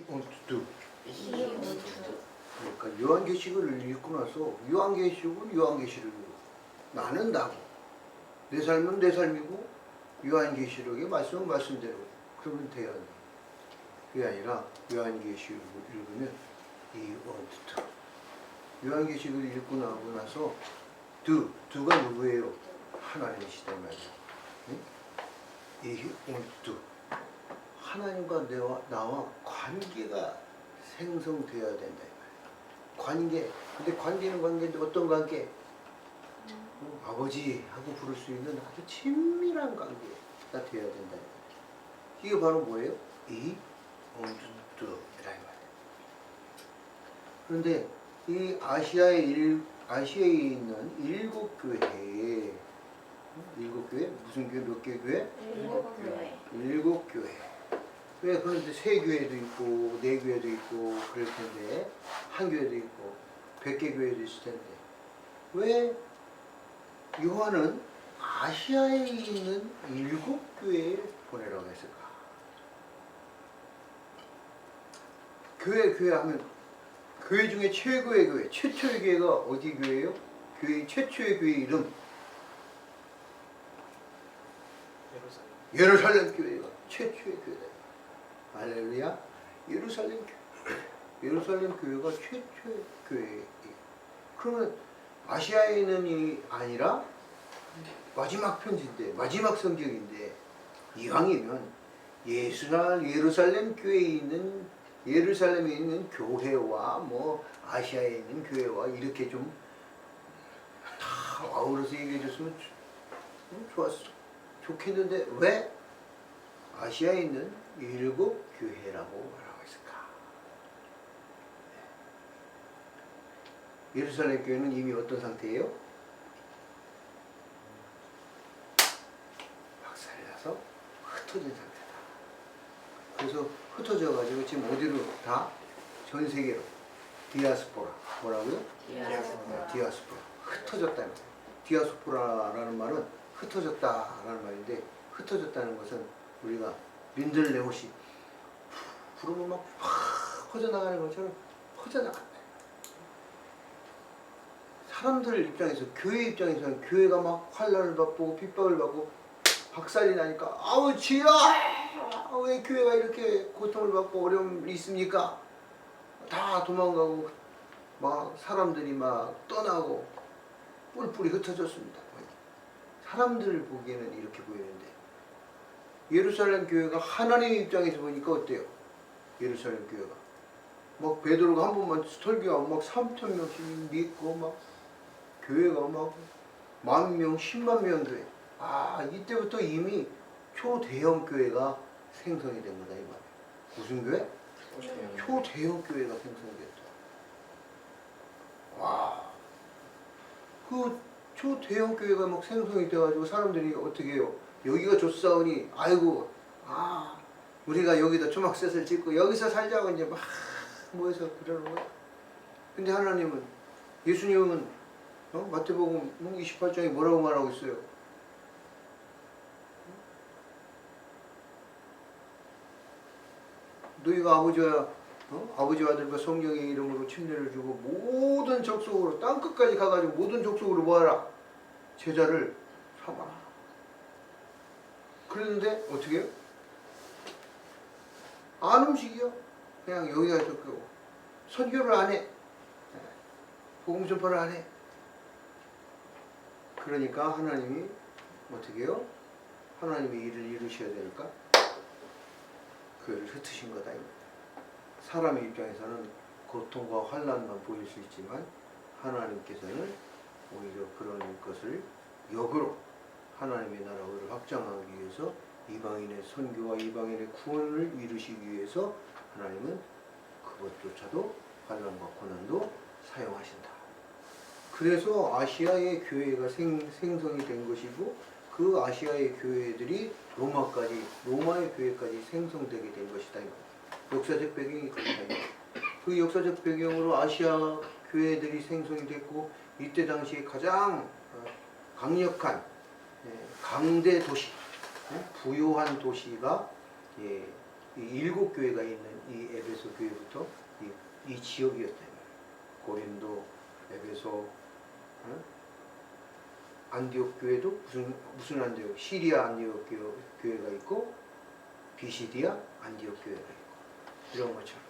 und du. He und du. 그러니까 요한계시록을 읽고 나서 요한계시록은 요한계시록이고 나는 나고 내 삶은 내 삶이고 요한계시록의 말씀은 말씀대로 그러면 돼야 돼. 그게 아니라 요한계시록을 읽으면 이 und du. 요한계시록을 읽고 나고 나서 두가 누구예요? 하나님이시다 말이야. 이 und du. 하나님과 나와 관계가 생성되어야 된다. 관계. 근데 관계는 관계인데 어떤 관계? 아버지하고 부를 수 있는 아주 친밀한 관계가 되어야 된다. 이게 바로 뭐예요? 이 und du라는 말이에요. 그런데 이 아시아에 있는 7교회 무슨 교회 몇 개 교회? 7교회. 7교회. 왜 그런데 3교회도 있고 4교회도 있고 그럴 텐데 한 교회도 있고 100개 교회도 있을 텐데 왜 요한은 아시아에 있는 7교회에 보내라고 했을까? 교회 하면 교회 중에 최고의 교회, 최초의 교회가 어디 교회예요? 교회 최초의 교회 이름 예루살렘 교회가 최초의 교회다. 할렐루야. 예루살렘 교회가 최초의 교회예요. 그러면 아시아에 있는 이 아니라 마지막 편지인데 마지막 성경인데 이왕이면 예루살렘 예루살렘에 있는 교회와 뭐 아시아에 있는 교회와 이렇게 좀 다 아우러서 얘기해 줬으면 좋겠는데 왜 아시아에 있는 7교회라고 말하고 있을까? 예루살렘 교회는 이미 어떤 상태예요? 박살나서 흩어진 상태다. 그래서 흩어져 가지고 지금 어디로 다 전 세계로 디아스포라 뭐라고요? 디아스포라 흩어졌다는 거예요. 디아스포라라는 말은 흩어졌다라는 말인데 흩어졌다는 것은 우리가 민들레옷이 부르면 막 퍼져나가는 것처럼 퍼져나간다. 사람들 입장에서 교회 입장에서는 교회가 막 환난을 받고 핍박을 받고 박살이 나니까 아우 지야 왜 교회가 이렇게 고통을 받고 어려움이 있습니까? 다 도망가고 막 사람들이 막 떠나고 뿔뿔이 흩어졌습니다. 사람들 보기에는 이렇게 보이는데 예루살렘 교회가 하나님 입장에서 보니까 어때요? 예루살렘 교회가 막 베드로가 한 번만 설교하고 막 3,000명씩 믿고 막 교회가 막 10,000명, 100,000명 교회. 이때부터 이미 초대형 교회가 생성이 된 거다 이 말이에요. 무슨 교회? 초대형 교회가 생성됐다. 와, 그 초대형 교회가 막 생성이 돼가지고 사람들이 어떻게 해요? 여기가 좋사오니 아이고 우리가 여기다 초막셋을 짓고 여기서 살자고 이제 막 모여서 그러는 거야. 근데 하나님은 예수님은 마태복음 28장에 뭐라고 말하고 있어요? 너희가 아버지와 아들과 성령의 이름으로 침례를 주고 모든 족속으로 땅끝까지 가가지고 모든 족속으로 뭐하라? 제자를 삼아라. 그랬는데 어떻게 해요? 안 움직여. 그냥 여기가 좋고 선교를 안 해. 복음 전파를 안 해. 그러니까 하나님이 어떻게 해요? 하나님의 일을 이루셔야 되니까 그를 흩으신 거다. 사람의 입장에서는 고통과 환난만 보일 수 있지만 하나님께서는 오히려 그런 것을 역으로 하나님의 나라를 확장하기 위해서 이방인의 선교와 이방인의 구원을 이루시기 위해서 하나님은 그것조차도 환난과 고난도 사용하신다. 그래서 아시아의 교회가 생성이 된 것이고 그 아시아의 교회들이 로마의 교회까지 생성되게 된 것이다. 역사적 배경이 그렇다. 그 역사적 배경으로 아시아 교회들이 생성이 됐고 이때 당시 가장 강력한 강대 도시, 부유한 도시가 이 7교회가 있는 이 에베소 교회부터 이 지역이었다. 고린도, 에베소, 안디옥 교회도 무슨 안디옥? 시리아 안디옥 교회가 있고 비시디아 안디옥 교회가 있고 이런 것처럼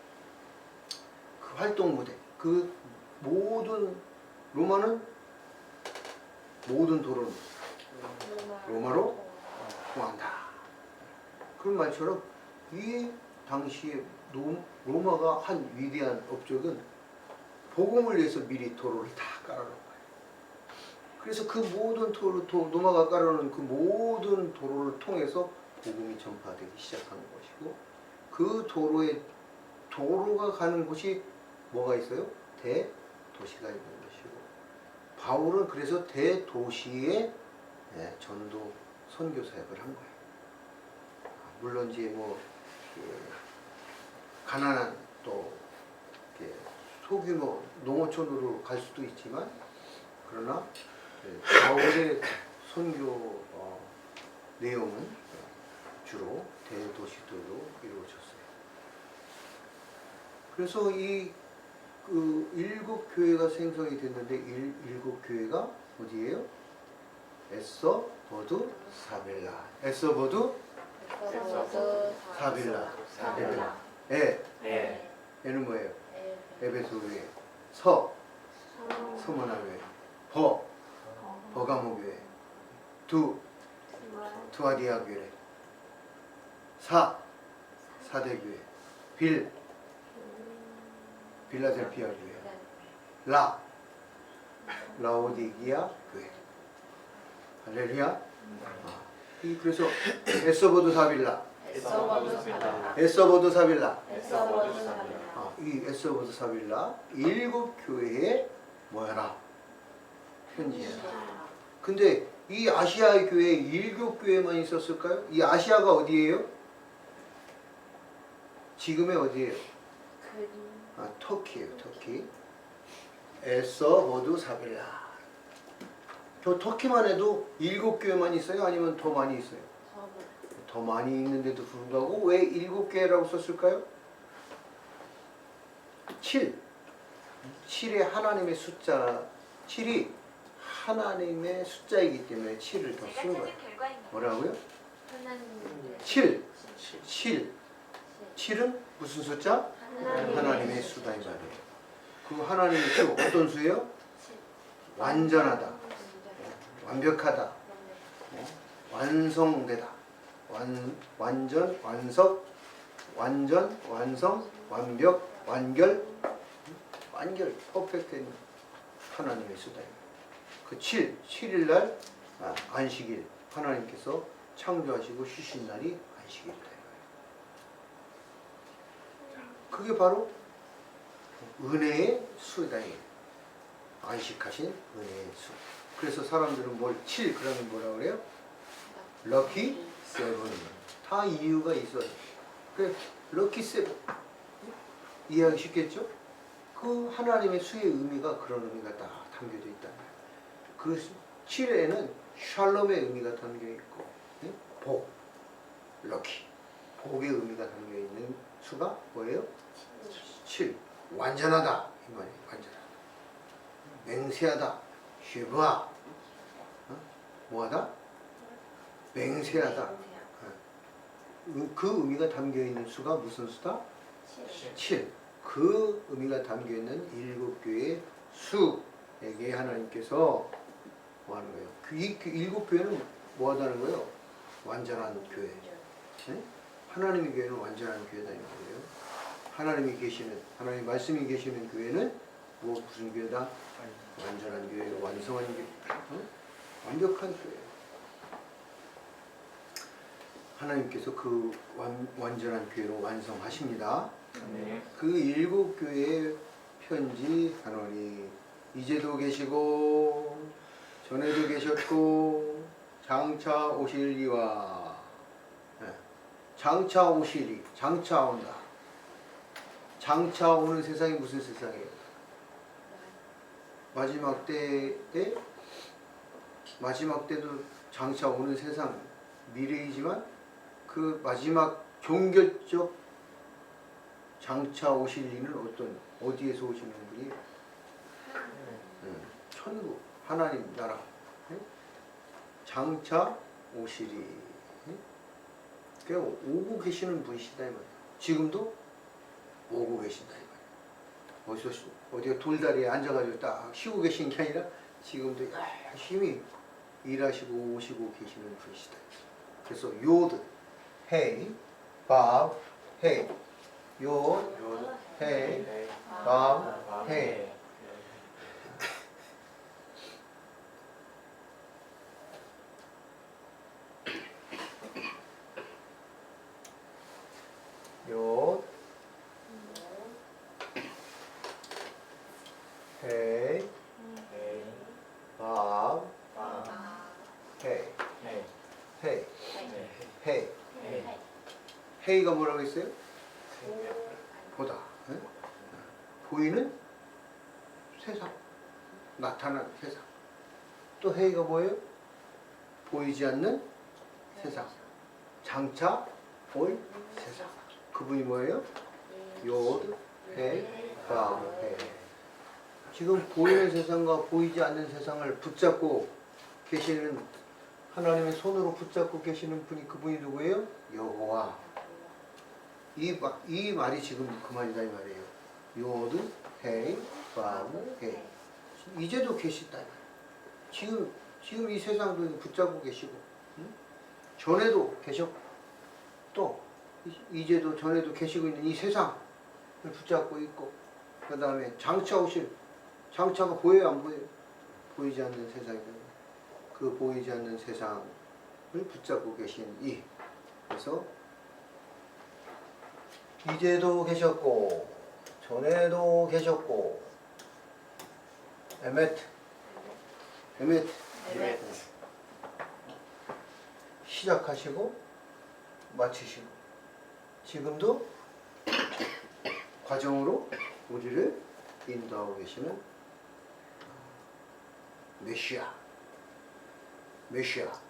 그 활동 무대, 그 모든 로마는 모든 도로는 로마로 통한다. 그런 말처럼 이 당시에 로마가 한 위대한 업적은 복음을 위해서 미리 도로를 다 깔아놓은 거예요. 그래서 그 모든 로마가 깔아놓은 그 모든 도로를 통해서 복음이 전파되기 시작하는 것이고, 그 도로가 가는 곳이 뭐가 있어요? 대도시가 있는 것이고, 바울은 그래서 대도시에 전도 선교 사역을 한 거예요. 물론 이제 뭐 가난한 또 소규모 농어촌으로 갈 수도 있지만, 그러나 바울의 선교 내용은 주로 대도시들로 이루어졌어요. 그래서 그 7교회가 생성이 됐는데, 7교회가 어디예요? 에서, 버두, 사빌라. 에서, 버두, 사빌라. 에는 뭐예요? 에베소 교회. 서머나 교회. 버가모 교회. 투아디아 교회. 사대 교회. 빌라델피아 교회. 라오디기아 교회. 할렐루야. 그래서 에서버드 사빌라. 에서버드 사빌라. 이 에서버드 사빌라 7교회에 뭐해라? 편지해라. 근데 이 아시아의 교회에 7교회만 있었을까요? 이 아시아가 어디예요? 지금의 어디예요? 터키예요. 터키. 에서버드 사빌라. 저 터키만 해도 7교회만 있어요? 아니면 더 많이 있어요? 더 많이 있는데도 불구하고 왜 7개라고 썼을까요? 7의 하나님의 숫자, 7이 하나님의 숫자이기 때문에 7을 더 쓴 거예요. 뭐라고요? 7은 무슨 숫자? 하나님의 수다 이 말이에요. 그 하나님의 수 어떤 수예요? 완전하다, 완벽하다, 완성되다, 완전, 완성, 완벽, 완결, 퍼펙트한 하나님의 수다입니다. 그 7일날 안식일, 하나님께서 창조하시고 쉬신 날이 안식일이다. 그게 바로 은혜의 수다. 안식하신 은혜의 수. 그래서 사람들은 7 그러면 뭐라 그래요? 럭키 세븐. 다 이유가 있어요. 그 럭키 세븐 이해하기 쉽겠죠? 그 하나님의 수의 의미가 그런 의미가 다 담겨져 있다. 그 7에는 샬롬의 의미가 담겨 있고, 복, 럭키, 복의 의미가 담겨 있는 수가 뭐예요? 7. 완전하다 이 말이에요. 완전하다. 맹세하다. 쉐브아. 뭐하다? 맹세하다. 그 의미가 담겨 있는 수가 무슨 수다? 7. 그 의미가 담겨 있는 7교회의 수에게 하나님께서 뭐 하는 거예요? 이 7교회는 뭐 하다는 거예요? 완전한 교회. 하나님의 교회는 완전한 교회다는 거예요. 하나님이 계시는, 하나님 말씀이 계시는 교회는 무슨 교회다? 완전한 교회, 완성한 교회, 완벽한 교회. 하나님께서 그 완전한 교회로 완성하십니다. 그 7교회의 편지 하노니 이제도 계시고 전에도 계셨고 장차 오실이와 장차 오시리, 장차 온다. 장차 오는 세상이 무슨 세상이에요? 마지막 때도 장차 오는 세상, 미래이지만 그 마지막 종결적 장차 오실 이는 어디에서 오시는 분이? 천국, 하나님 나라. 장차 오시리. 그냥 오고 계시는 분이시다 이 말이에요. 지금도 오고 계신다 이 말이에요. 어디가 돌다리에 앉아가지고 딱 쉬고 계신 게 아니라 지금도 열심히 일하시고 오시고 계시는 분이시다. 그래서 요드, 헤이, 밥, 헤이, 요드, 헤이, 밥, 헤이. 요, 헤이, 밥, 헤이, 헤이, 헤이. 헤이가 뭐라고 했어요? 보다. 응? 보이는 세상. 나타난 세상. 또 헤이가 뭐예요? 보이지 않는 세상. 장차 올 세상. 그분이 뭐예요? 요드, 헤이, 바, 헤이. 지금 보이는 세상과 보이지 않는 세상을 붙잡고 계시는 하나님의 손으로 붙잡고 계시는 분이 그분이 누구예요? 여호와. 이 말이 지금 그 말이다 이 말이에요. 요드, 헤이, 바, 헤이. 이제도 계시다. 지금 이 세상도 붙잡고 계시고, 응? 전에도 계셨고, 또 이제도 전에도 계시고 있는 이 세상을 붙잡고 있고, 그 다음에 장차 오실 장차가 보여요 안 보여요? 보이지 않는 세상이다. 그 보이지 않는 세상을 붙잡고 계신 이. 그래서 이제도 계셨고 전에도 계셨고 에메트 시작하시고 마치시고 지금도 과정으로 우리를 인도하고 계시는 메시아네.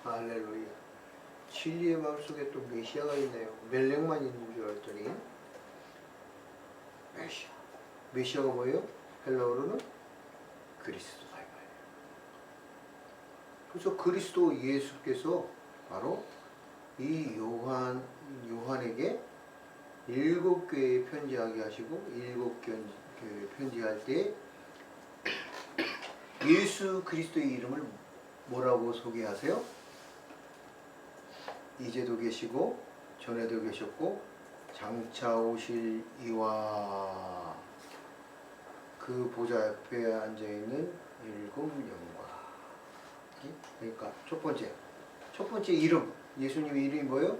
할렐루야. 진리의 마음속에 또 메시아가 있네요. 멜렉만 있는 줄 알았더니 메시아가 뭐예요? 헬라어로는 그리스도다 이 말이에요. 그래서 그리스도 예수께서 바로 이 요한에게 7교회에 편지하게 하시고 7교회에 편지할 때 예수 그리스도의 이름을 뭐라고 소개하세요? 이제도 계시고 전에도 계셨고 장차 오실 이와 그 보좌 옆에 앉아있는 7 영과. 그러니까 첫 번째 이름, 예수님의 이름이 뭐예요?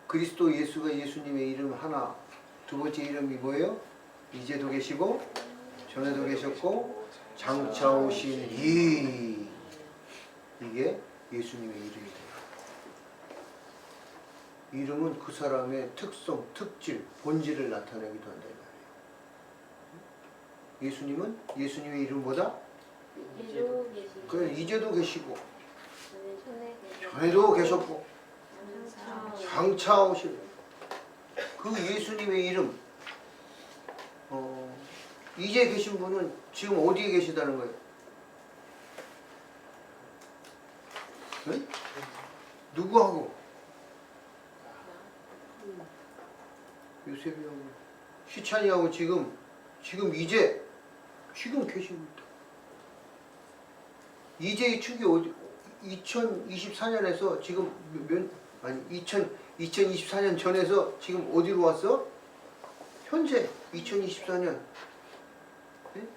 그리스도 예수가 예수님의 이름 하나. 두 번째 이름이 뭐예요? 이제도 계시고 전에도 계셨고 장차 오신 이게 예수님의 이름이 돼요. 이름은 그 사람의 특성, 특질, 본질을 나타내기도 한다 이 말이에요. 예수님은 예수님의 이름보다 이제도 계시고 전에도 계셨고 장차 오실 그 예수님의 이름. 이제 계신 분은 지금 어디에 계시다는 거예요? 네? 누구하고? 요셉이하고 시찬이하고 지금 계시고 있다. 이제의 축이 어디? 2024년에서 지금 2024년 전에서 지금 어디로 왔어? 현재 2024년. 네?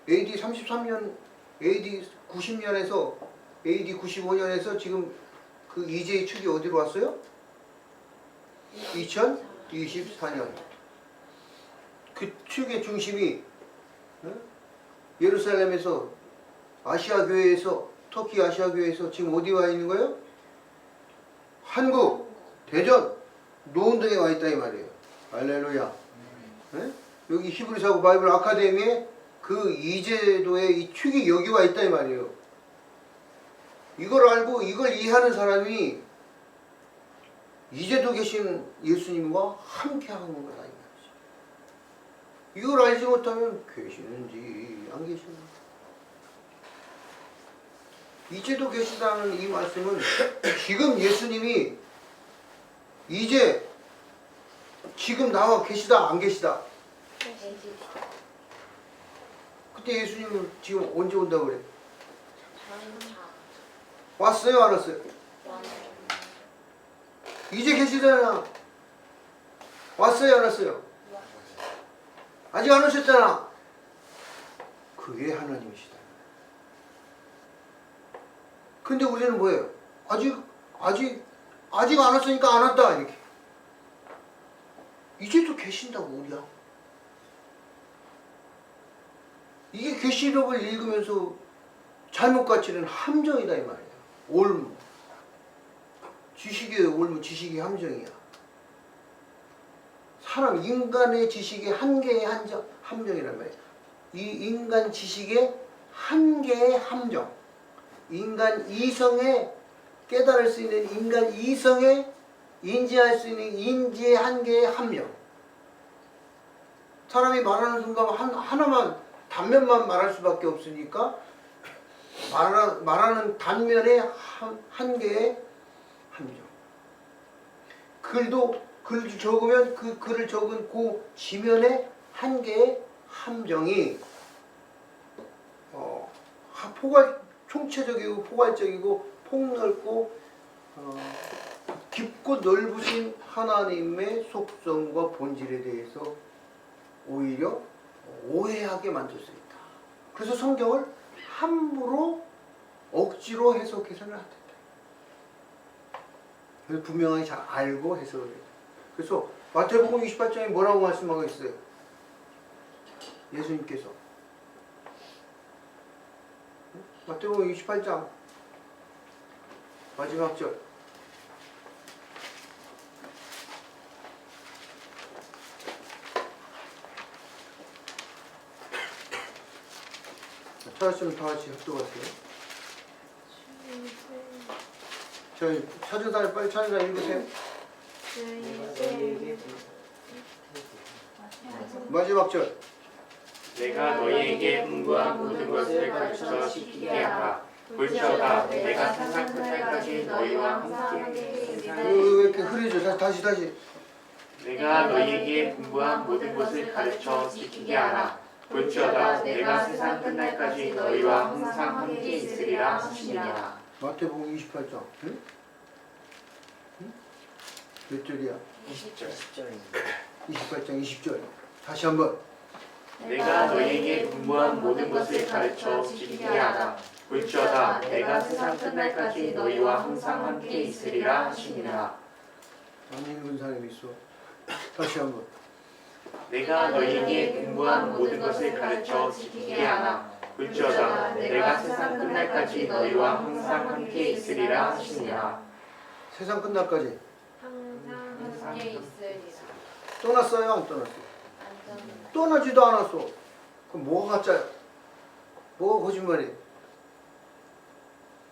AD 33년, AD 90년에서 AD 95년에서 지금 그 이제의 축이 어디로 왔어요? 2024년. 그 축의 중심이 예루살렘에서 아시아 교회에서 터키 아시아 교회에서 지금 어디 와 있는 거예요? 한국, 대전, 노은동에 와 있다 이 말이에요. 할렐루야. 네? 여기 히브리사고 바이블 아카데미에 그 이제도의 이 축이 여기 와 있다 이 말이에요. 이걸 알고 이걸 이해하는 사람이 이제도 계신 예수님과 함께 하는 거다 이 말이죠. 이걸 알지 못하면 계시는지 안 계시는지. 이제도 계시다는 이 말씀은 지금 예수님이 이제 지금 나와 계시다 안 계시다. 그때 예수님은 지금 언제 온다고 그래? 왔어요 안 왔어요? 이제 계시잖아. 왔어요 안 왔어요? 아직 안 오셨잖아. 그게 하나님이시다. 근데 우리는 뭐예요? 아직 안 왔으니까 안 왔다 이렇게. 이제도 계신다고 우리야. 이게 계시록을 읽으면서 잘못 가치는 함정이다 이 말이야. 올무. 지식의 올무, 지식의 함정이야. 사람 인간의 지식의 한계의 함정이란 말이야. 이 인간 지식의 한계의 함정. 인간 이성에 깨달을 수 있는 인간 이성에 인지할 수 있는 인지의 한계의 함정. 사람이 말하는 순간 하나만 단면만 말할 수밖에 없으니까 말하는 단면의 한계의 함정. 글도 적으면 그 글을 적은 그 지면의 한계의 함정이 총체적이고 포괄적이고 폭넓고 깊고 넓으신 하나님의 속성과 본질에 대해서 오히려 오해하게 만들 수 있다. 그래서 성경을 함부로 억지로 해석해서는 안 된다. 그래서 분명하게 잘 알고 해석을 해야 돼. 그래서 마태복음 28장에 뭐라고 말씀하고 있어요? 예수님께서 마태복음 28장 마지막 절 찾았으면 다 같이 합독하세요. 저희 찾은 사람 빨리 찾은 사람 읽으세요. 마지막 절. 내가 너희에게 풍부한 모든 것을 가르쳐 지키게 하라. 볼지어다 내가 세상 끝날까지 너희와 함께 있으리라. 왜 이렇게 흐리죠? 다시. 내가 너희에게 풍부한 모든 것을 가르쳐 지키게 하라. 볼지어다 내가 세상 끝날까지 너희와 항상 함께 있으리라 하시니라. 마태복음 28장. 응? 몇 절이야? 20절. 28장 20절. 다시 한번. 내가 너희에게 풍부한 모든 것을 가르쳐 지키게 하라. 볼지어다 내가 세상 끝날까지 너희와 항상 함께 있으리라 하시니라. 안 읽은 사람이 있어. 다시 한번. 내가 너희에게 풍부한 모든 것을 가르쳐 지키게 하라. 볼지어다 내가 세상 끝날까지 너희와 항상 함께 있으리라 하시니라. 세상 끝날까지. 항상 함께 있으리라. 떠났어요? 안 떠났어요? 안전. 떠나지도 않았어. 그럼 뭐가 가짜야? 뭐가 거짓말이야?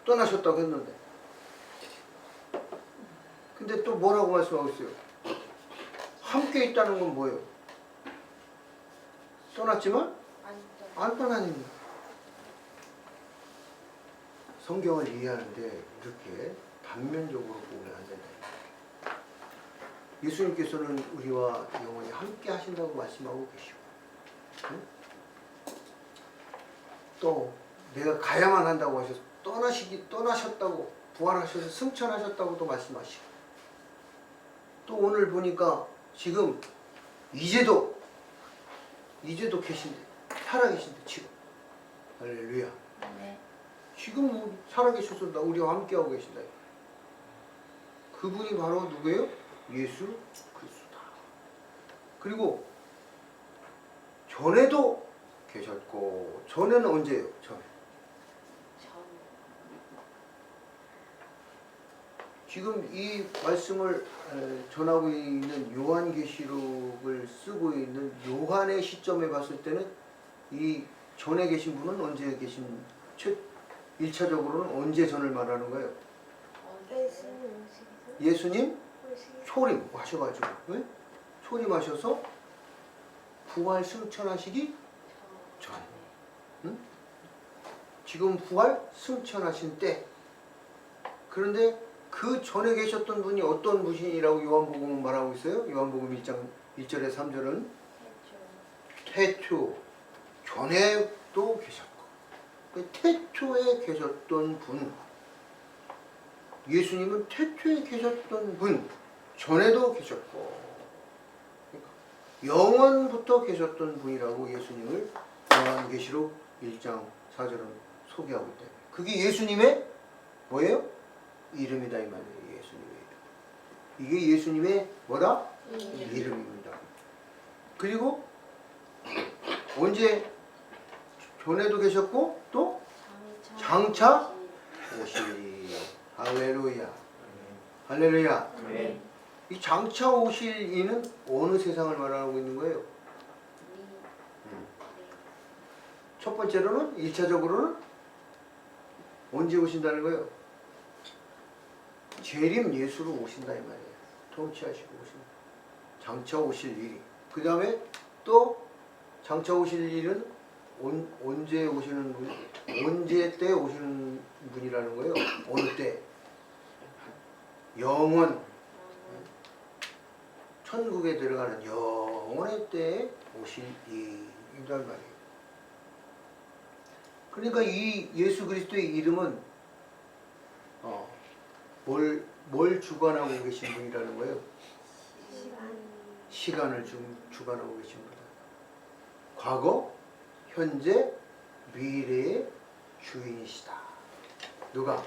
떠나셨다고 했는데. 근데 또 뭐라고 말씀하고 있어요? 함께 있다는 건 뭐예요? 떠났지만 안 떠나는. 성경을 이해하는데 이렇게 단면적으로 보면 안 된다. 예수님께서는 우리와 영원히 함께 하신다고 말씀하고 계시고, 응? 또 내가 가야만 한다고 하셔서 떠나셨다고, 부활하셔서 승천하셨다고도 말씀하시고, 또 오늘 보니까 지금 이제도 계신데, 살아계신데 지금. 할렐루야. 네. 지금 살아계셔서 우리와 함께하고 계신다. 그분이 바로 누구예요? 예수 그리스도다. 그리고 전에도 계셨고, 전에는 언제예요? 전에. 지금 이 말씀을 전하고 있는 요한계시록을 쓰고 있는 요한의 시점에 봤을 때는 이 전에 계신 분은 언제 계신, 1차적으로는 언제 전을 말하는 거예요? 예수님 초림하셔가지고 네? 초림하셔서 부활 승천하시기 전. 응? 지금 부활 승천하신 때. 그런데 그 전에 계셨던 분이 어떤 분이라고 요한복음은 말하고 있어요? 요한복음 1장 1절에 3절은 태초 전에도 계셨고 그 태초에 계셨던 분. 예수님은 태초에 계셨던 분 전에도 계셨고 영원부터 계셨던 분이라고 예수님을 요한계시록 1장 4절은 소개하고 있다. 그게 예수님의 뭐예요? 이름이다 이 말이에요. 예수님의 이름. 이게 예수님의 뭐다? 이름입니다. 그리고 언제 전에도 계셨고 또 장차 오시리. 할렐루야. 할렐루야. 네. 이 장차 오실 이는 어느 세상을 말하고 있는 거예요? 첫 번째로는 1차적으로는 언제 오신다는 거예요? 재림 예수로 오신다 이 말이에요. 통치하시고 오신다. 장차 오실 일이. 그 다음에 또 장차 오실 일은 언제 오시는 분? 언제 때 오시는 분이라는 거예요. 어느 때? 영원. 천국에 들어가는 영원의 때에 오실 이란 말이에요. 그러니까 이 예수 그리스도의 이름은 뭘 주관하고 계신 분이라는 거예요? 시간을 주관하고 계신 분. 과거, 현재, 미래의 주인이시다. 누가?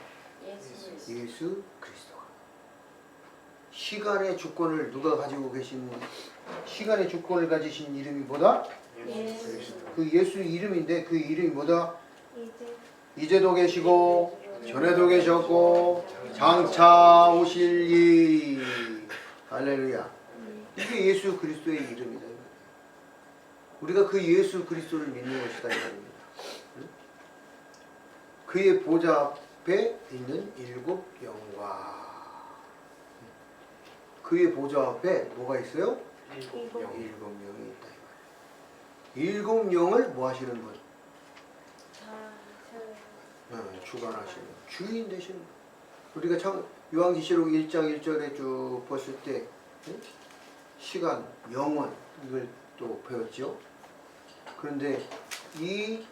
예수 그리스도가. 시간의 주권을 누가 가지고 계신, 시간의 주권을 가지신 이름이 뭐다? 그 예수 이름인데 그 이름이 뭐다? 이제도 계시고 전에도 계셨고 장차 오실 이. 할렐루야. 이게 예수 그리스도의 이름이다. 우리가 그 예수 그리스도를 믿는 것이다 이 말입니다. 그의 보좌 앞에 있는 일곱 영과 그의 보좌 앞에 뭐가 있어요? 일곱 영이 있다 이 말이에요. 일곱 영을 뭐 하시는 분? 주관하시는 주인 되시는 분. 우리가 참 요한계시록 1장 1절에 쭉 봤을 때 시간, 영원 이걸 또 배웠죠. 그런데 이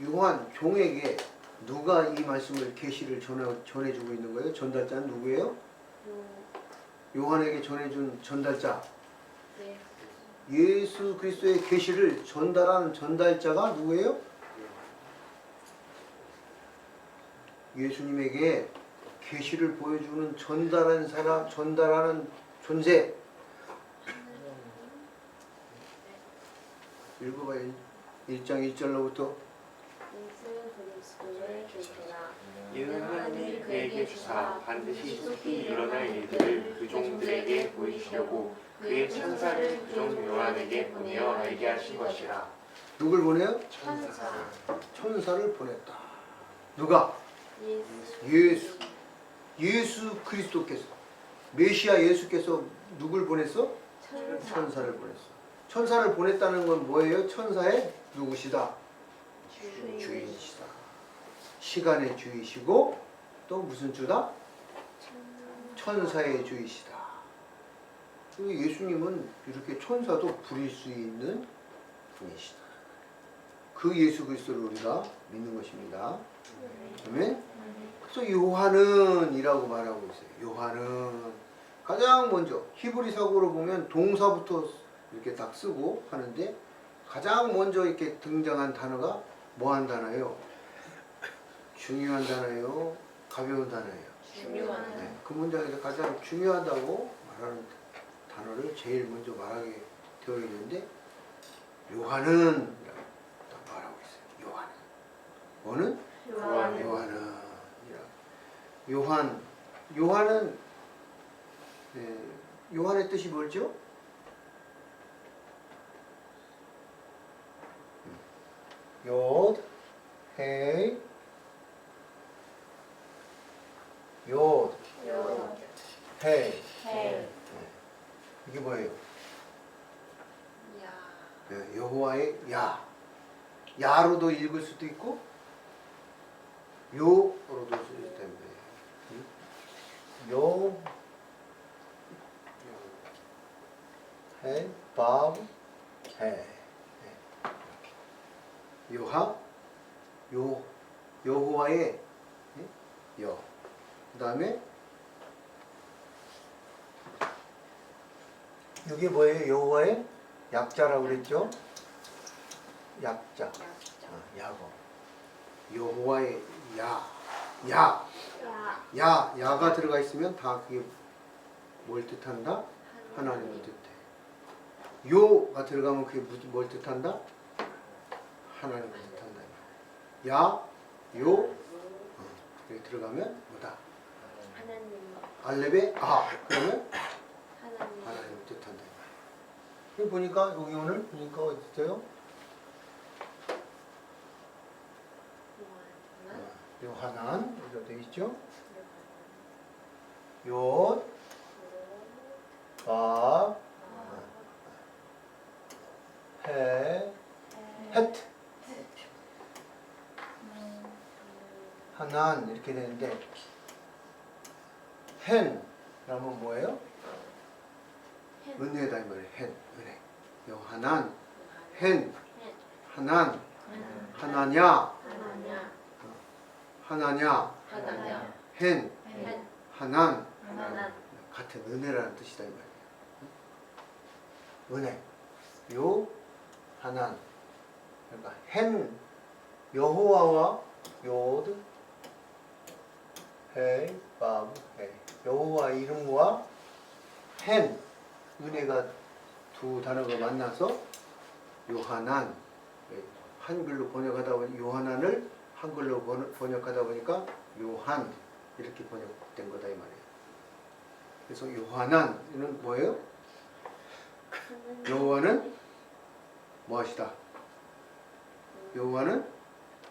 요한 종에게 누가 이 말씀을 계시를 전해주고 있는 거예요? 전달자는 누구예요? 요한에게 전해준 전달자. 예수 그리스도의 계시를 전달하는 전달자가 누구예요? 예수님에게 계시를 보여주는 전달하는 사람, 전달하는 존재. 읽어봐요. 1장 1절로부터. 이는 하나님이 그에게 주사 반드시 속히 일어날 일들을 그 종들에게 보이시려고 그의 천사를 그 종 요한에게 보내어 알게 하신 것이라. 누굴 보내요? 천사. 천사를 보냈다. 누가? 예수 그리스도께서, 메시아 예수께서 누굴 보냈어? 천사를 보냈어. 천사를 보냈다는 건 뭐예요? 천사의 누구시다? 주인이시다. 시간의 주이시고 또 무슨 주다? 천사의 주이시다. 예수님은 이렇게 천사도 부릴 수 있는 분이시다. 그 예수 그리스도를 우리가 믿는 것입니다. 아멘. 그래서 요한은 이라고 말하고 있어요. 요한은 가장 먼저 히브리 사고로 보면 동사부터 이렇게 딱 쓰고 하는데 가장 먼저 이렇게 등장한 단어가 뭐한 단어예요? 중요한 단어예요? 가벼운 단어예요? 중요한. 네, 그 문장에서 가장 중요하다고 말하는 단어를 제일 먼저 말하게 되어 있는데 요한은 딱 말하고 있어요. 요한은. 뭐는? 요한은. 요한은 요한의 뜻이 뭐죠? 욤, 헤이, 욤, 헤이. 이게 뭐예요? 야. 네, 여호와의 야. 야로도 읽을 수도 있고 요로도 쓸 수 있다는 거예요. 요, 해, 밥, 해. 요하, 여호와의 여. 그 다음에 이게 뭐예요? 여호와의 약자라고 그랬죠? 약자. 야고. 여호와의 야. 야가 들어가 있으면 다 그게 뭘 뜻한다? 하나님을 뜻해. 요가 들어가면 그게 뭘 뜻한다? 하나님을 뜻한다. 야, 요, 여기 들어가면 뭐다? 하나님. 알렙의 그러면 하나님을 뜻한다. 여기 보니까 여기 오늘 보니까 어디 있어요? 요하난 여기 되어 있죠? 요, 밥, 해, 헷, 하난 이렇게 되는데 헨 그러면 뭐예요? 은혜다 이 말이에요. 헨, 은혜. 요하난, 헨, 하난, 하나냐, 헨, 하난, 같은 은혜라는 뜻이다 이 말이에요. 은혜. 요, 하난. 그러니까 헨, 여호와와 요드, 헤이, 바브, 헤이. 여호와 이름과 헨, 은혜가 두 단어가 만나서 요하난, 한글로 번역하다 보니 요하난을 한글로 번역하다 보니까 요한 이렇게 번역된 거다 이 말이에요. 그래서 요하난은 뭐예요? 여호와는 무엇이다? 여호와는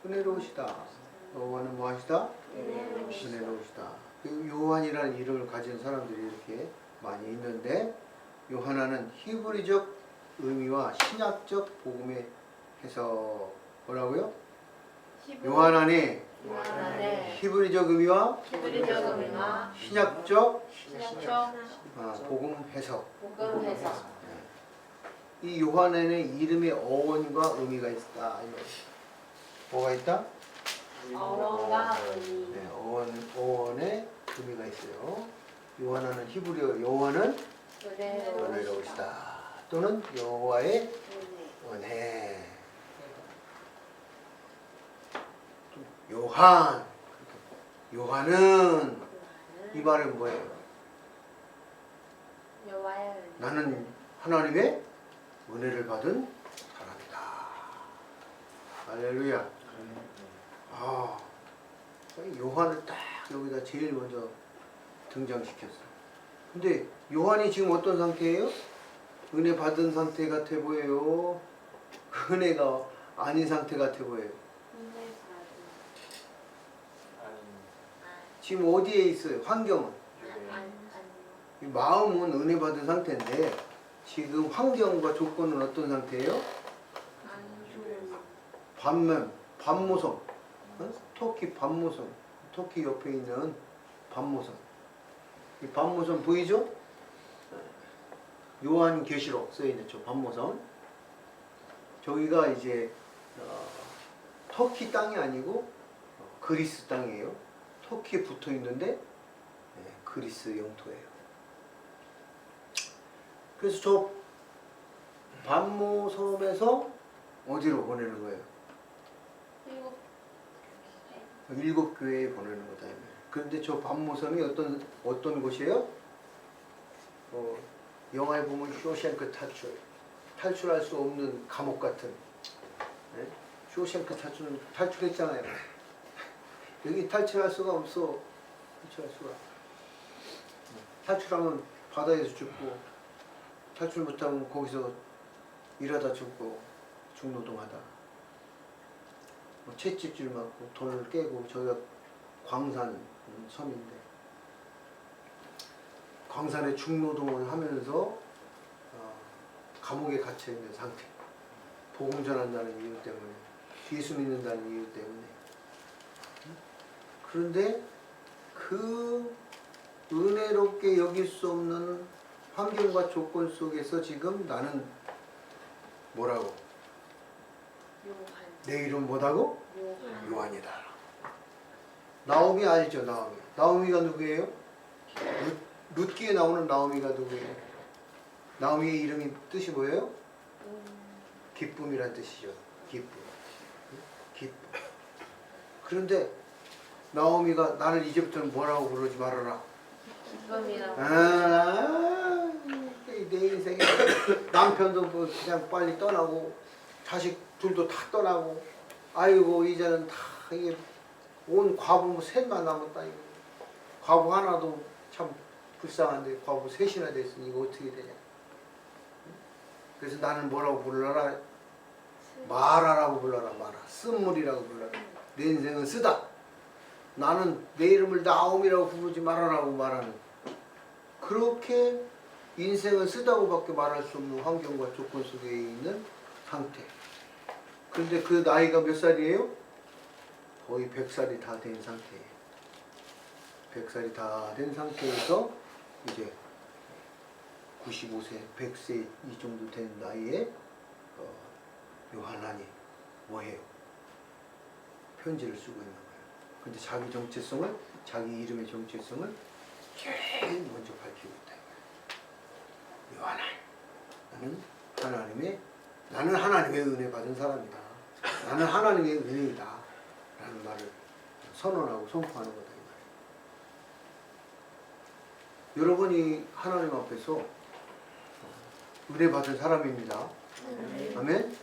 은혜로우시다. 여호와는 무엇이다? 은혜로우시다. 요한이라는 이름을 가진 사람들이 이렇게 많이 있는데 요하나는 히브리적 의미와 신약적 복음의 해석 뭐라고요? 요한안의 히브리적 의미와 신약적 복음 해석. 이 요한안의 이름의 어원과 의미가 있다. 뭐가 있다? 어원과 의미. 네, 어원의 의미가 있어요. 요한안은 히브리어 요한은 은혜로우시다. 또는 여호와의 은혜. 요한은 이 말은 뭐예요? 나는 하나님의 은혜를 받은 사람이다. 할렐루야. 요한을 딱 여기다 제일 먼저 등장시켰어. 근데 요한이 지금 어떤 상태예요? 은혜 받은 상태 같아 보여요? 은혜가 아닌 상태 같아 보여요? 지금 어디에 있어요? 환경은? 마음은 은혜 받은 상태인데 지금 환경과 조건은 어떤 상태예요? 밤모섬, 터키 밤모섬, 터키 옆에 있는 밤모섬. 이 밤모섬 보이죠? 요한계시록 써있는 저 밤모섬. 저기가 이제 터키 땅이 아니고 그리스 땅이에요. 터키에 붙어 있는데 그리스 영토예요. 그래서 저 밤모섬에서 어디로 보내는 거예요? 일곱 교회에 보내는 거다. 그런데 저 밤모섬이 어떤 곳이에요? 영화에 보면 쇼생크 탈출할 수 없는 감옥 같은. 네? 쇼생크 탈출했잖아요. 여기 탈출할 수가 없어. 탈출하면 바다에서 죽고, 탈출 못하면 거기서 일하다 죽고, 중노동하다. 채찍질 맞고 돌을 깨고. 저기가 광산 섬인데 광산에 중노동을 하면서 감옥에 갇혀 있는 상태. 복음 전한다는 이유 때문에, 예수 믿는다는 이유 때문에. 그런데 그 은혜롭게 여길 수 없는 환경과 조건 속에서 지금 나는 뭐라고? 요한. 내 이름 뭐다고? 요한. 요한이다. 나오미 아니죠, 나오미. 나오미가 누구예요? 룻기에 나오는 나오미가 누구예요? 나오미의 이름이 뜻이 뭐예요? 기쁨이란 뜻이죠. 기쁨. 기쁨. 그런데 나오미가 나를 이제부터는 뭐라고 부르지 말아라. 기쁨이라고. 내 인생에 남편도 뭐 그냥 빨리 떠나고 자식 둘도 다 떠나고 아이고 이제는 다 이게 온 과부 셋만 남았다. 이거. 과부 하나도 참 불쌍한데 과부 셋이나 됐으니 이거 어떻게 되냐. 그래서 나는 뭐라고 불러라? 마라라고 불러라. 마라. 쓴물이라고 불러라. 내 인생은 쓰다. 나는 내 이름을 나옴이라고 부르지 말아라고 말하는, 그렇게 인생은 쓰다고밖에 말할 수 없는 환경과 조건 속에 있는 상태. 그런데 그 나이가 몇 살이에요? 거의 100살이 다 된 상태예요. 100살이 다 된 상태에서 이제 95세, 100세 이 정도 된 나이에 요한이 뭐해요? 편지를 쓰고 있는 거예요. 근데 자기 정체성을, 자기 이름의 정체성을 제일 먼저 밝히고 있다. 요한, 나는 하나님의 은혜 받은 사람이다. 나는 하나님의 은혜이다. 라는 말을 선언하고 선포하는 거다. 여러분이 하나님 앞에서 은혜 받은 사람입니다. 아멘?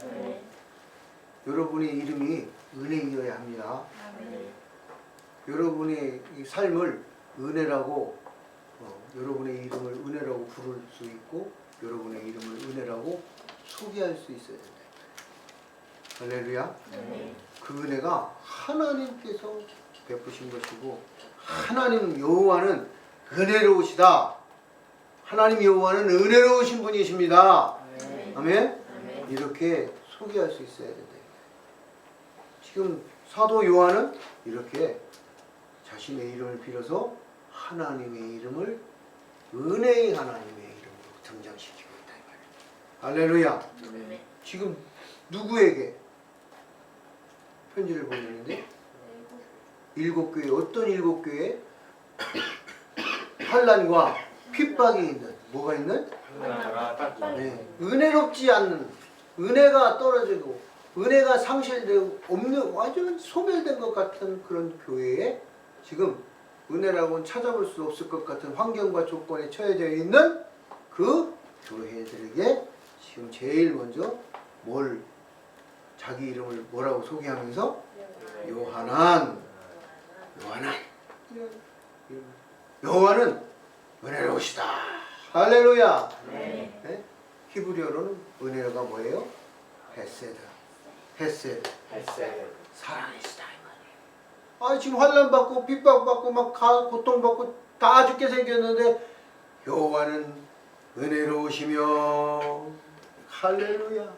여러분의 이름이 은혜이어야 합니다. 여러분의 이 삶을 은혜라고, 여러분의 이름을 은혜라고 부를 수 있고, 여러분의 이름을 은혜라고 소개할 수 있어야 된다. 할렐루야. 그 은혜가 하나님께서 베푸신 것이고, 하나님 여호와는 은혜로우시다. 하나님 여호와는 은혜로우신 분이십니다. 아멘? 이렇게 소개할 수 있어야 된다. 지금 사도 요한은 이렇게 자신의 이름을 빌어서 하나님의 이름을 은혜의 하나님의 이름으로 등장시키고 있다. 할렐루야. 지금 누구에게 편지를 보내는데? 7교회. 어떤 7교회? 환난과 핍박이 있는, 뭐가 있는? 네. 은혜롭지 않는, 은혜가 떨어지고 은혜가 상실되고 없는, 완전 소멸된 것 같은 그런 교회에 지금 은혜라고는 찾아볼 수 없을 것 같은 환경과 조건에 처해져 있는 그 교회들에게 지금 제일 먼저 자기 이름을 뭐라고 소개하면서 요한은 은혜로우시다. 할렐루야. 네? 히브리어로는 은혜가 뭐예요? 헤세드. 사랑이시다. 지금 환난받고 핍박받고 막 고통받고 다 죽게 생겼는데 요한은 은혜로우시며. 할렐루야.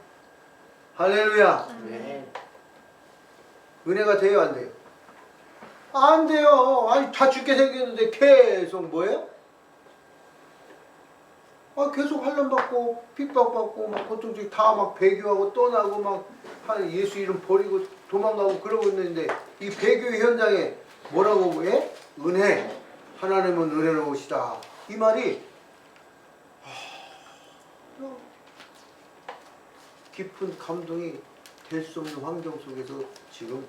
은혜가 돼요, 안 돼요? 안 돼요. 다 죽게 생겼는데 계속 뭐예요? 계속 환난받고 핍박받고 막 고통주기 다 막 배교하고 떠나고 막 예수 이름 버리고 도망가고 그러고 있는데 이 배교 현장에 뭐라고 해? 은혜. 하나님은 은혜로우시다. 이 말이 깊은 감동이 될 수 없는 환경 속에서 지금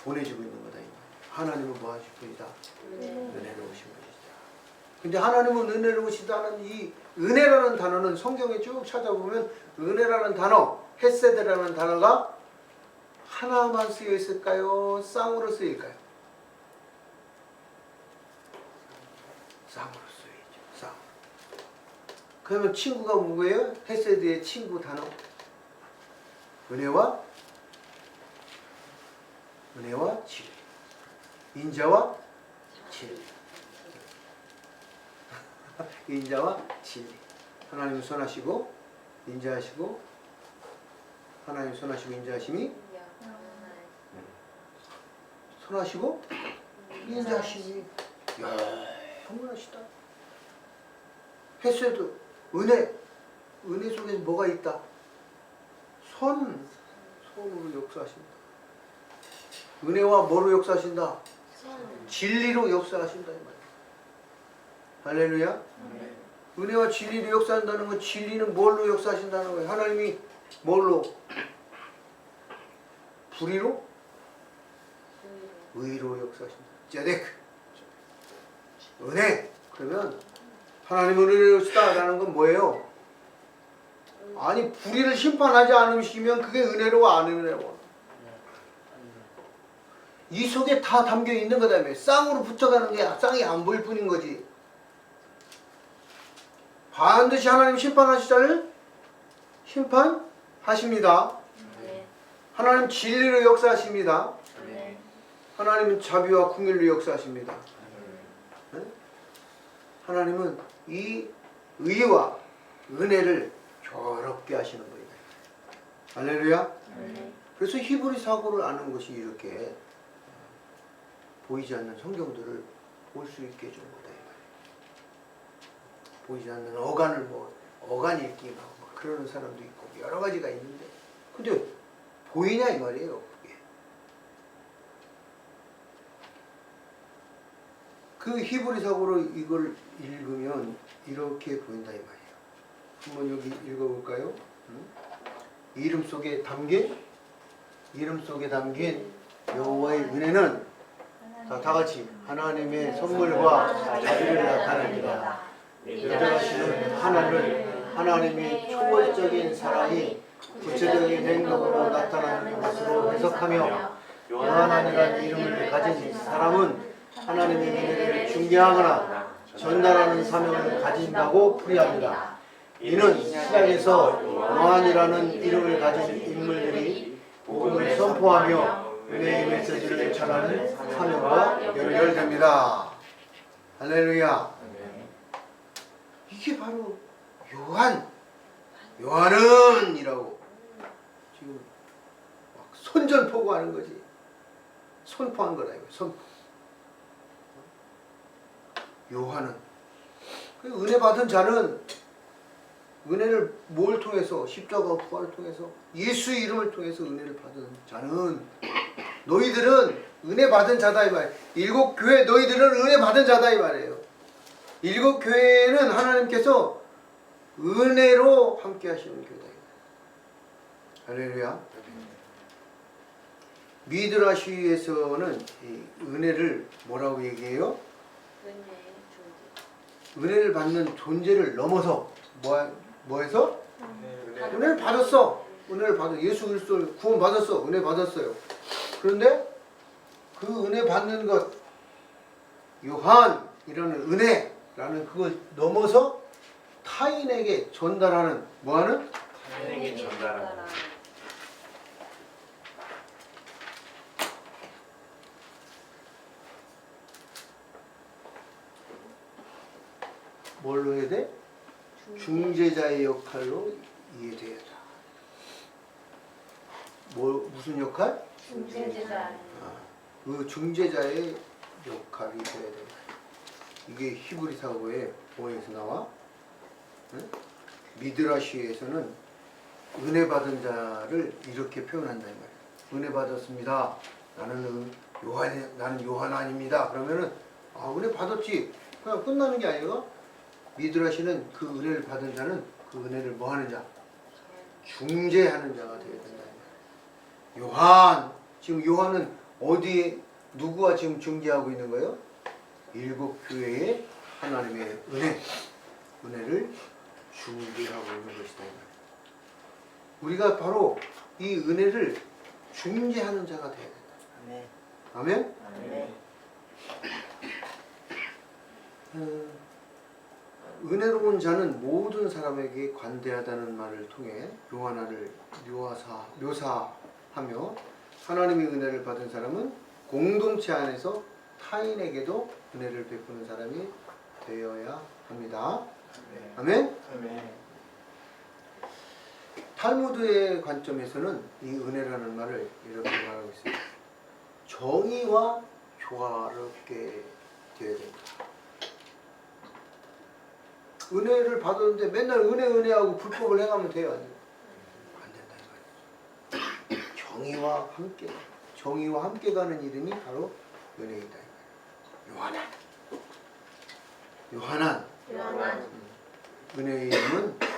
보내지고 있는 거다. 이 말. 하나님은 뭐 하실 분이다? 은혜로우신 분이시다. 근데 하나님은 은혜로우시다는 이 은혜라는 단어는 성경에 쭉 찾아보면 은혜라는 단어, 헤세드라는 단어가 하나만 쓰여 있을까요? 쌍으로 쓰일까요? 쌍으로 쓰여있죠. 쌍. 그러면 친구가 뭐예요? 헤세드의 친구 단어. 은혜와 진리. 인자와 진리. 인자와 진리. 하나님은 선하시고 인자하시고 하나님 선하시고 인자하심이 선하시고 인자하심이 야 정말하시다. 했어도 은혜 속에서 뭐가 있다? 손으로 역사하신다. 은혜와 뭐로 역사하신다? 진리로 역사하신다 이 말이야. 할렐루야. 은혜와 진리로 역사한다는 건 진리는 뭘로 역사하신다는 거예요? 하나님이 뭘로? 불의로? 의로 역사하신다. 제데크. 은혜. 그러면 하나님은 은혜로시다라는 건 뭐예요? 아니 불의를 심판하지 않으시면 그게 은혜로 안 은혜로. 이 속에 다 담겨 있는 거다며. 쌍으로 붙어가는 게 쌍이 안 보일 뿐인 거지. 반드시 하나님 심판하시자를 심판하십니다. 하나님 진리로 역사하십니다. 하나님은 자비와 궁일로 역사하십니다. 하나님은 이 의와 은혜를 교롭게 하시는 거예요. 할렐루야. 그래서 히브리 사고를 아는 것이 이렇게 보이지 않는 성경들을 볼 수 있게 해준 거다. 보이지 않는 어간을 어간 읽기 막 그러는 사람도 있고 여러 가지가 있는데 근데 보이냐 이 말이에요. 그게. 그 히브리 사고로 이걸 읽으면 이렇게 보인다 이 말이에요. 한번 여기 읽어볼까요? 이름 속에 담긴 여호와의 은혜는 다 같이 하나님의 선물과 자비를 나타냅니다. 인자하시는 하나님의 초월적인 사랑이 구체적인 행동으로 나타나는 것으로 해석하며 요한이라는 이름을 가진 사람은 하나님의 은혜를 중개하거나 전달하는 사명을 가진다고 풀이합니다. 이는 시작에서 요한이라는 이름을 가진 인물들이 복음을 선포하며 은혜의 메시지를 전하는 사명과 연결됩니다. 할렐루야. 이게 바로 요한은 이라고 지금 막 선전포고하는 거지. 선포한 거다 이거. 선포. 요한은 그 은혜 받은 자는 은혜를 뭘 통해서 십자가 부활을 통해서 예수 이름을 통해서 은혜를 받은 자는 너희들은 은혜 받은 자다 이 말. 일곱 교회 너희들은 은혜 받은 자다 이 말이에요. 일곱 교회는 하나님께서 은혜로 함께 하시는 교회다. 할렐루야. 미드라시에서는 이 은혜를 뭐라고 얘기해요? 은혜를 받는 존재를 넘어서 뭐해서? 은혜를 받았어. 은혜를 받아. 예수 그리스도를 구원 받았어. 은혜 받았어요. 그런데 그 은혜 받는 것 요한이라는 은혜라는 그걸 넘어서 타인에게 전달하는 뭐하는? 타인에게 전달하는 뭘로 해야 돼? 중재자의 역할로 이해돼야 돼. 무슨 역할? 중재자. 그 중재자의 역할이 돼야 돼. 이게 히브리 사고의 뭐에서 나와? 응? 미드라시에서는 은혜 받은 자를 이렇게 표현한다 이 말이야. 은혜 받았습니다. 나는 요한 아닙니다. 그러면은 은혜 받았지. 그냥 끝나는 게 아니고 미드라시는 그 은혜를 받은 자는 그 은혜를 뭐 하는 자? 중재하는 자가 되어야 된다. 지금 요한은 어디에 누구와 지금 중재하고 있는 거예요? 일곱 교회의 하나님의 은혜를 중재하고 있는 것이다. 우리가 바로 이 은혜를 중재하는 자가 되어야 된다. 아멘? 은혜로운 자는 모든 사람에게 관대하다는 말을 통해 요한을 묘사하며 하나님의 은혜를 받은 사람은 공동체 안에서 타인에게도 은혜를 베푸는 사람이 되어야 합니다. 아멘? 탈무드의 관점에서는 이 은혜라는 말을 이렇게 말하고 있어요. 정의와 조화롭게 되어야 된다. 은혜를 받았는데 맨날 은혜하고 불법을 행하면 돼요? 아니요? 안 된다 이 말이에요. 정의와 함께 가는 이름이 바로 은혜이다 이 말이에요. 요한한 은혜의 이름은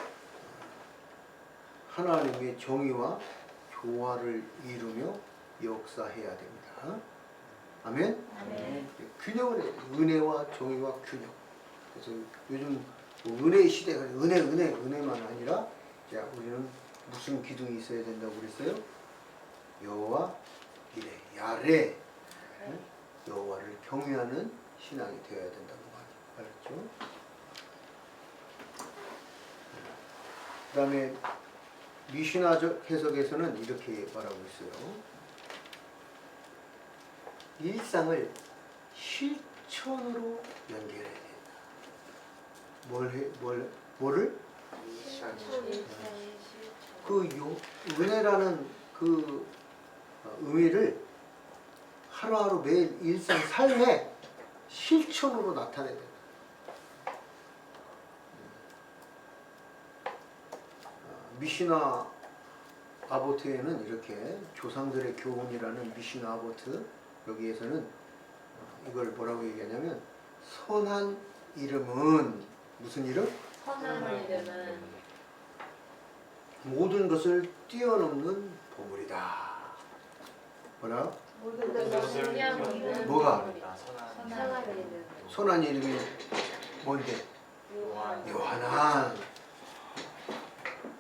하나님의 정의와 조화를 이루며 역사해야 됩니다. 아멘? 아멘. 균형을 해야 돼요. 은혜와 정의와 균형. 그래서 요즘 뭐 은혜의 시대가 은혜만 아니라 자, 우리는 무슨 기둥이 있어야 된다고 그랬어요? 여호와 이레, 야레. 여호와를 경외하는 신앙이 되어야 된다고 말했죠. 그 다음에 미시나적 해석에서는 이렇게 말하고 있어요. 일상을 실천으로 연결해야 된다. 뭐를? 은혜라는 그 의미를 하루하루 매일 일상 삶의 실천으로 나타내야 된다. 미시나 아보트에는 이렇게 조상들의 교훈이라는 미시나 아보트 여기에서는 이걸 뭐라고 얘기하냐면 선한 이름은 무슨 이름? 선한 이름은 모든 것을 뛰어넘는 보물이다. 뭐라? 모든 것을 뛰어넘는 뭐가? 보물이다. 선한 이름. 선한 이름이 뭔데? 요한한.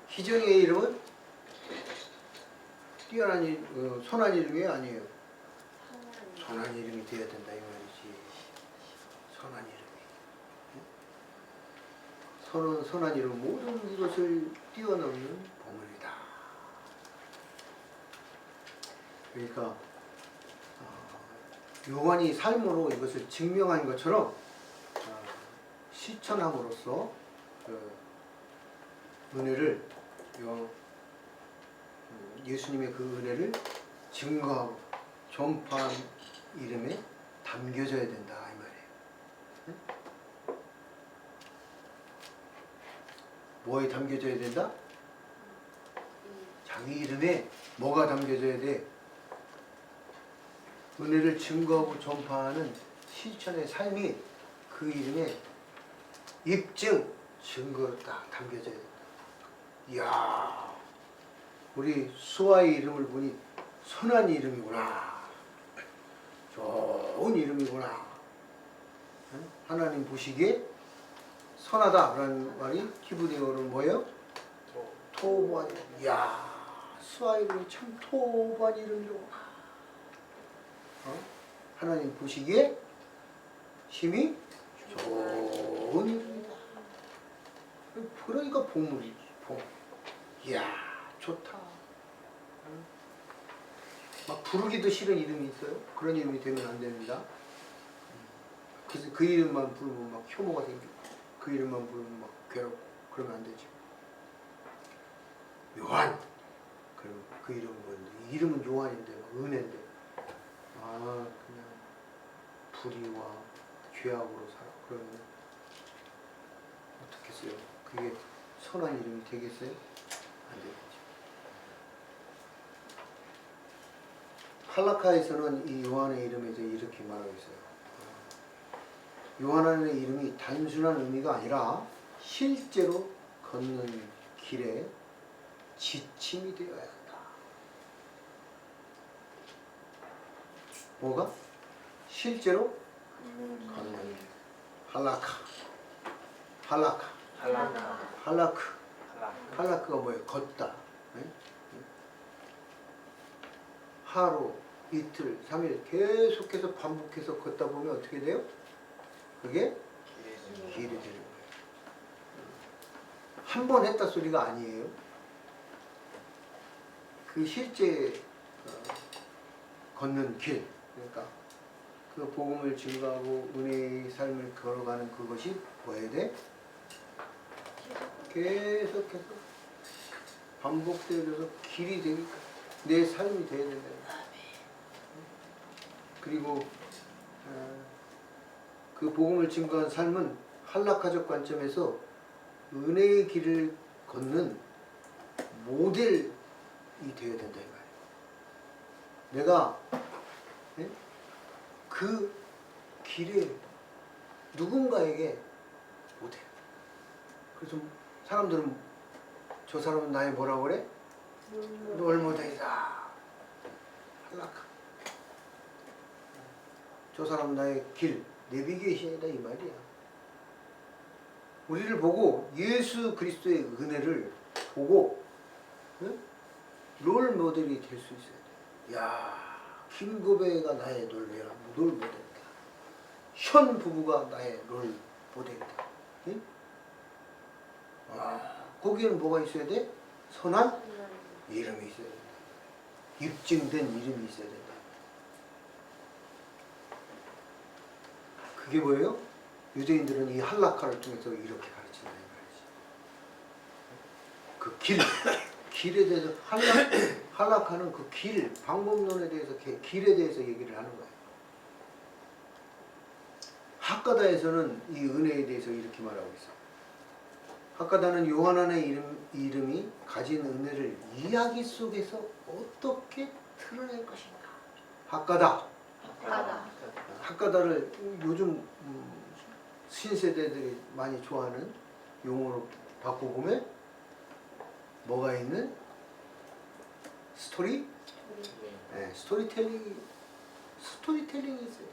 희정이의 이름은 선한 이름이 아니에요. 선한 이름이 되어야 된다 이 말이지. 선한 이름이. 선한 이름 모든 것을 뛰어넘는 보물이다. 그러니까 요한이 삶으로 이것을 증명한 것처럼 실천함으로써 은혜를 예수님의 그 은혜를 증거하고 전파한 이름에 담겨져야 된다 이 말이에요. 응? 뭐에 담겨져야 된다? 자기 이름에 뭐가 담겨져야 돼? 은혜를 증거하고 전파하는 실천의 삶이 그 이름에 입증, 증거로 딱 담겨져야 된다. 이야, 우리 수아의 이름을 보니 선한 이름이구나. 좋은 이름이구나. 하나님 보시기에 선하다라는 말이 히브리어로는 뭐예요? 토보한 이름. 이야, 수아의 이름이 참 토보한 이름이로구나. 하나님 보시기에 힘이 좋은 이름이다. 그러니까 보물이지. 이야, 좋다. 막 부르기도 싫은 이름이 있어요. 그런 이름이 되면 안 됩니다. 그래서 그 이름만 부르면 막 혐오가 생기고 그 이름만 부르면 막 괴롭고 그러면 안 되죠. 요한. 그럼 그 이름은 뭔데? 이름은 요한인데 막 은혜인데 그냥 불의와 죄악으로 살아. 그러면 어떻겠어요? 그게 선한 이름이 되겠어요? 안 되겠죠. 할라카에서는 이 요한의 이름에 대해 이렇게 말하고 있어요. 요한의 이름이 단순한 의미가 아니라 실제로 걷는 길에 지침이 되어야 한다. 뭐가? 실제로 걷는 길. 할라크가 뭐예요? 걷다. 네? 하루, 이틀, 3일 계속해서 반복해서 걷다 보면 어떻게 돼요? 그게 길이 되는 거예요. 한 번 했다 소리가 아니에요. 그 실제 걷는 길, 그러니까 그 복음을 증거하고 은혜의 삶을 걸어가는 그것이 뭐야 돼? 계속해서 반복되어져서 길이 되니까 내 삶이 되어야 된다. 그리고 그 복음을 증거한 삶은 한락가적 관점에서 은혜의 길을 걷는 모델이 되어야 된다 이 말이에요. 내가 그 길에 누군가에게 모델. 그래서 사람들은 저 사람은 나의 뭐라고 그래? 롤모델이다. 한락함. 저 사람은 나의 길, 내비게이션이다 이 말이야. 우리를 보고 예수 그리스도의 은혜를 보고 롤 모델이 될 수 있어야 돼. 야, 김고배가 나의 롤 모델이다. 현 부부가 나의 롤 모델이다. 응? 거기에는 뭐가 있어야 돼? 선한 이름이 있어야 된다. 입증된 이름이 있어야 된다. 그게 뭐예요? 유대인들은 이 할라카를 통해서 이렇게 가르친다 이 말이지. 그 길에 대해서 할라카는 그 길, 방법론에 대해서 길에 대해서 얘기를 하는 거예요. 학가다에서는 이 은혜에 대해서 이렇게 말하고 있어. 학가다는 요한안의 이름이 가진 은혜를 이야기 속에서 어떻게 드러낼 것인가. 학가다. 학가다를 요즘 신세대들이 많이 좋아하는 용어로 바꿔보면 뭐가 있는? 스토리? 네, 스토리텔링이 있어요.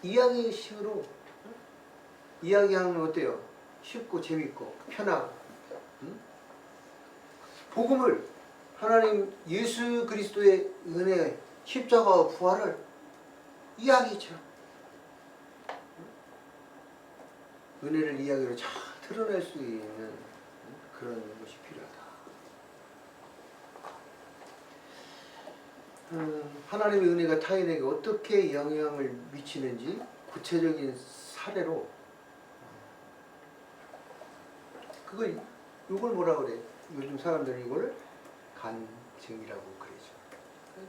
이야기식으로 이야기하면 어때요? 쉽고 재밌고 편하고. 응? 복음을 하나님 예수 그리스도의 은혜 십자가와 부활을 이야기처럼 은혜를 이야기로 잘 드러낼 수 있는 그런 것이 필요하다. 하나님의 은혜가 타인에게 어떻게 영향을 미치는지 구체적인 사례로 이걸 뭐라 그래? 요즘 사람들은 이걸 간증이라고 그러죠.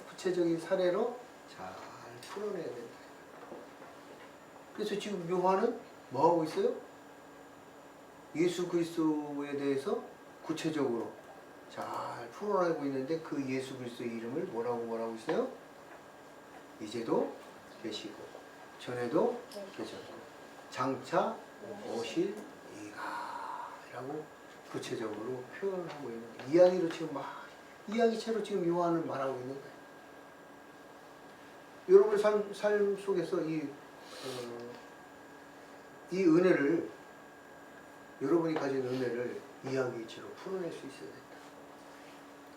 구체적인 사례로 잘 풀어내야 된다. 그래서 지금 요한은 뭐 하고 있어요? 예수 그리스도에 대해서 구체적으로 잘 풀어내고 있는데 그 예수 그리스도의 이름을 뭐라고 있어요? 이제도 계시고 전에도 계셨고 장차 오실 이가라고 구체적으로 표현하고 있는 거예요. 이야기로 지금 막 이야기체로 지금 요한은 말하고 있는 거예요. 여러분의 삶 속에서 이 은혜를 여러분이 가진 은혜를 이야기체로 풀어낼 수 있어야 된다.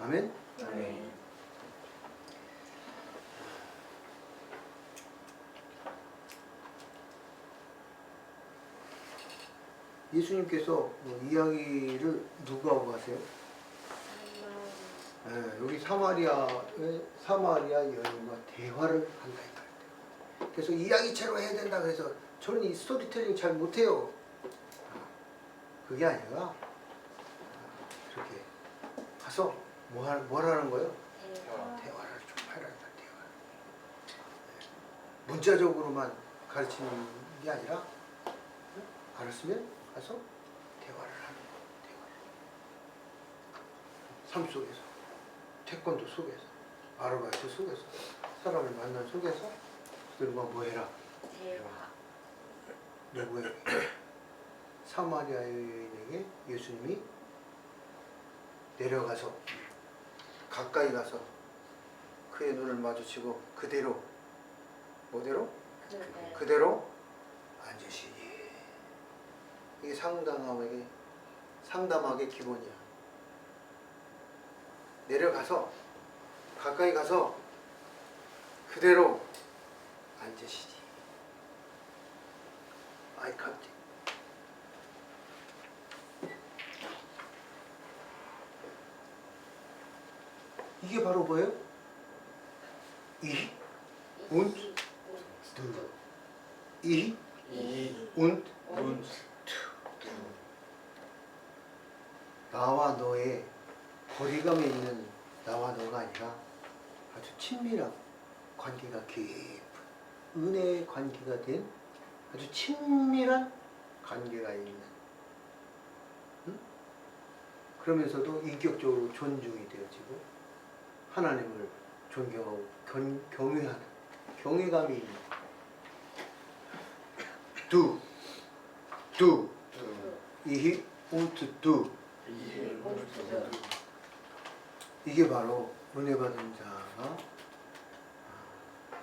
아멘? 아멘. 예수님께서 이야기를 누구하고 하세요? 여기 사마리아 여인과 대화를 한다. 그래서 이야기체로 해야 된다. 그래서 저는 이 스토리텔링 잘 못해요. 그게 아니라 이렇게 가서 뭐라는 거예요? 대화를 좀 해라. 대화. 문자적으로만 가르치는 게 아니라 알았으면 가서 대화를 하는 거예요. 삶 속에서, 태권도 속에서, 아르바이트 속에서, 사람을 만난 속에서 그들과 뭐 해라? 누구에게? 사마리아 여인에게 예수님이 내려가서 가까이 가서 그의 눈을 마주치고 그대로 앉으시니. 이게 상담하게 기본이야. 내려가서 가까이 가서 그대로 앉으시니. 아이 컨택. 이게 바로 뭐예요? 이 und du. 이 und du. 나와 너의 거리감에 있는 나와 너가 아니라 아주 친밀한 관계가 깊은 은혜의 관계가 된 아주 친밀한 관계가 있는, 응? 그러면서도 인격적으로 존중이 되어지고 하나님을 존경하고 경외하는 경외감이 있는 do 이히 want to 이게 바로 은혜 받은 자가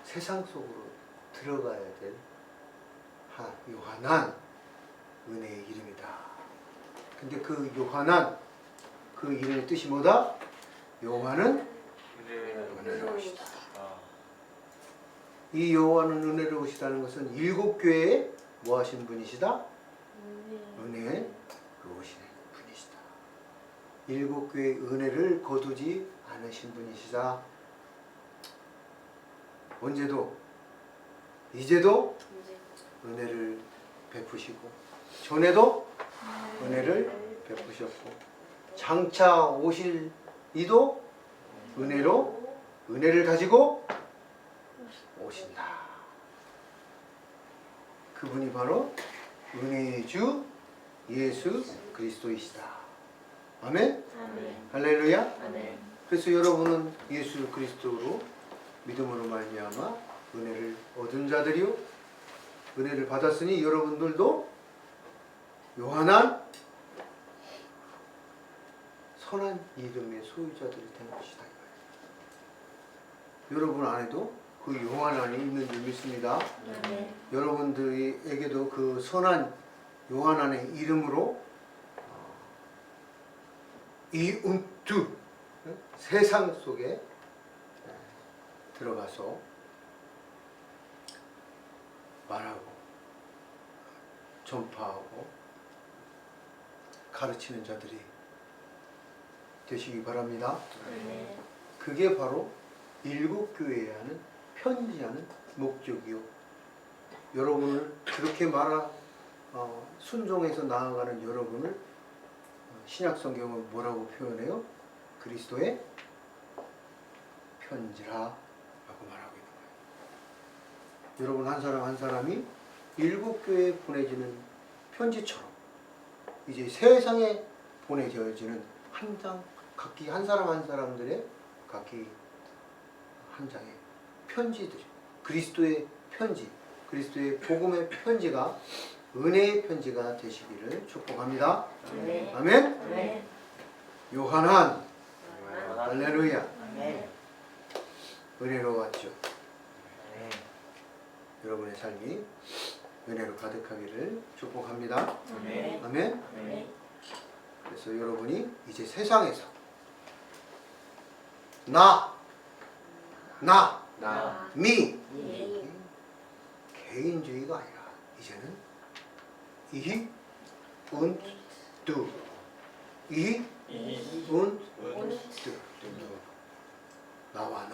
세상 속으로 들어가야 될 요한한 은혜의 이름이다. 근데 그 요한한 그 이름의 뜻이 뭐다? 요한은 은혜로우시다. 이 요한은 은혜로우시다는 것은 일곱 교회에 뭐 하신 분이시다? 은혜로우신 분이시다. 일곱 교회의 은혜를 거두지 않으신 분이시다. 언제도 이제도 은혜를 베푸시고 전에도 은혜를 베푸셨고 장차 오실 이도 은혜를 가지고 오신다. 그분이 바로 은혜의 주 예수 그리스도이시다. 아멘? 할렐루야? 그래서 여러분은 예수 그리스도로 믿음으로 말미암아 은혜를 얻은 자들이요 은혜를 받았으니 여러분들도 요한한 선한 이름의 소유자들이 된 것이다. 여러분 안에도 그 요한안이 있는 줄 믿습니다. 여러분들에게도 그 선한 요한안의 이름으로 이운투 세상 속에 들어가서 말하고 전파하고 가르치는 자들이 되시기 바랍니다. 그게 바로 일곱 교회에 하는 편지하는 목적이요. 여러분을 그렇게 순종해서 나아가는 여러분을 신약 성경은 뭐라고 표현해요? 그리스도의 편지라라고 말하고 있는 거예요. 여러분 한 사람 한 사람이 일곱 교회에 보내지는 편지처럼 이제 세상에 보내져지는 한 장 각기 한 사람 한 사람들의 각기 한 장의 편지들이 그리스도의 편지, 그리스도의 복음의 편지가 은혜의 편지가 되시기를 축복합니다. 아멘. 요한한 할렐루야. 은혜로웠죠. 여러분의 삶이 은혜로 가득하기를 축복합니다. 아멘. 그래서 여러분이 이제 세상에서 미 개인주의가 아니라 이제는 이 und du 이 und du 나와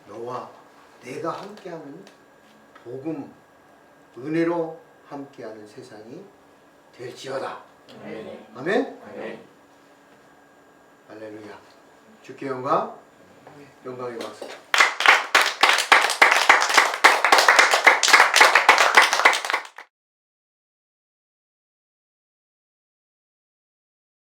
너와 내가 함께하는 복음 은혜로 함께하는 세상이 될지어다. 아멘. 할렐루야. 주께 영광, 영광의 박수.